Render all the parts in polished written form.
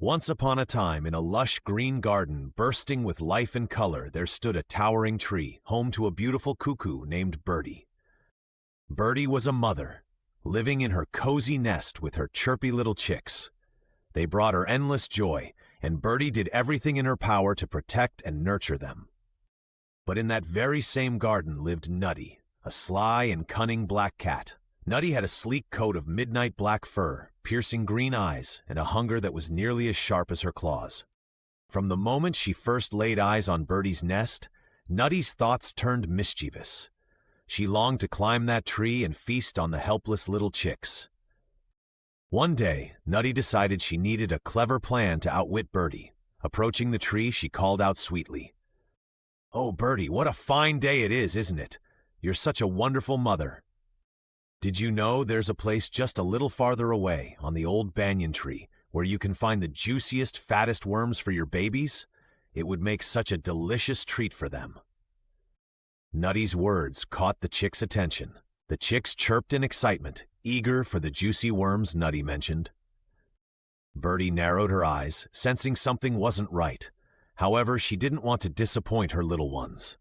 Once upon a time, in a lush green garden bursting with life and color, there stood a towering tree, home to a beautiful cuckoo named Birdie. Birdie was a mother, living in her cozy nest with her chirpy little chicks. They brought her endless joy, and Birdie did everything in her power to protect and nurture them. But in that very same garden lived Nutty, a sly and cunning black cat. Nutty had a sleek coat of midnight black fur, piercing green eyes, and a hunger that was nearly as sharp as her claws. From the moment she first laid eyes on Birdie's nest, Nutty's thoughts turned mischievous. She longed to climb that tree and feast on the helpless little chicks. One day, Nutty decided she needed a clever plan to outwit Birdie. Approaching the tree, she called out sweetly, "Oh, Birdie, what a fine day it is, isn't it? You're such a wonderful mother. Did you know there's a place just a little farther away, on the old banyan tree, where you can find the juiciest, fattest worms for your babies? It would make such a delicious treat for them." Nutty's words caught the chicks' attention. The chicks chirped in excitement, eager for the juicy worms Nutty mentioned. Birdie narrowed her eyes, sensing something wasn't right. However, she didn't want to disappoint her little ones.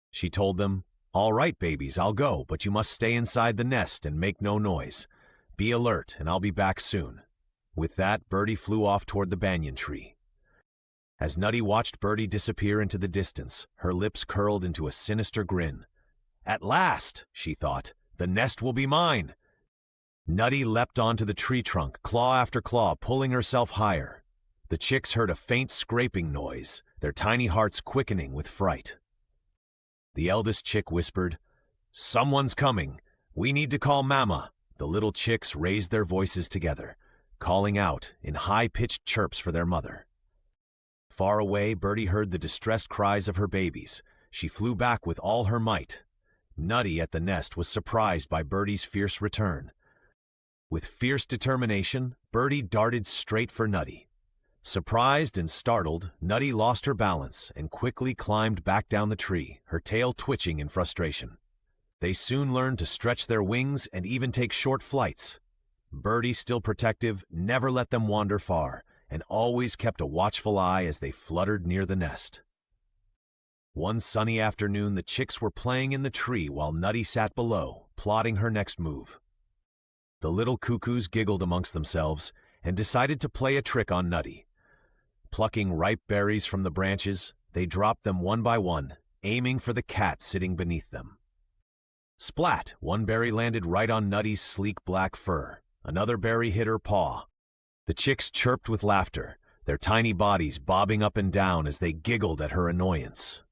She told them, "All right, babies, I'll go, but you must stay inside the nest and make no noise. Be alert, and I'll be back soon." With that, Birdie flew off toward the banyan tree. As Nutty watched Birdie disappear into the distance, her lips curled into a sinister grin. "At last," she thought, "the nest will be mine." Nutty leapt onto the tree trunk, claw after claw, pulling herself higher. The chicks heard a faint scraping noise, their tiny hearts quickening with fright. The eldest chick whispered, "Someone's coming. We need to call Mama." The little chicks raised their voices together, calling out in high-pitched chirps for their mother. Far away, Birdie heard the distressed cries of her babies. She flew back with all her might. Nutty at the nest was surprised by Birdie's fierce return. With fierce determination, Birdie darted straight for Nutty. Surprised and startled, Nutty lost her balance and quickly climbed back down the tree, her tail twitching in frustration. They soon learned to stretch their wings and even take short flights. Birdie, still protective, never let them wander far, and always kept a watchful eye as they fluttered near the nest. One sunny afternoon, the chicks were playing in the tree while Nutty sat below, plotting her next move. The little cuckoos giggled amongst themselves and decided to play a trick on Nutty. Plucking ripe berries from the branches, they dropped them one by one, aiming for the cat sitting beneath them. Splat! One berry landed right on Nutty's sleek black fur. Another berry hit her paw. The chicks chirped with laughter, their tiny bodies bobbing up and down as they giggled at her annoyance.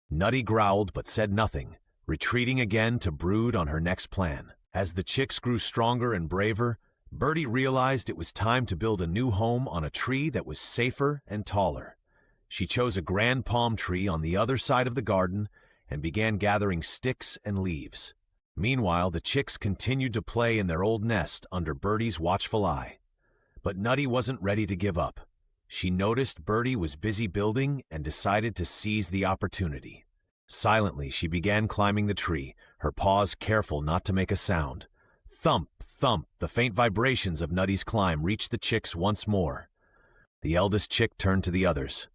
Nutty growled but said nothing, retreating again to brood on her next plan. As the chicks grew stronger and braver, Birdie realized it was time to build a new home on a tree that was safer and taller. She chose a grand palm tree on the other side of the garden and began gathering sticks and leaves. Meanwhile, the chicks continued to play in their old nest under Birdie's watchful eye. But Nutty wasn't ready to give up. She noticed Birdie was busy building and decided to seize the opportunity. Silently, she began climbing the tree, her paws careful not to make a sound. Thump, thump, the faint vibrations of Nutty's climb reached the chicks once more. The eldest chick turned to the others.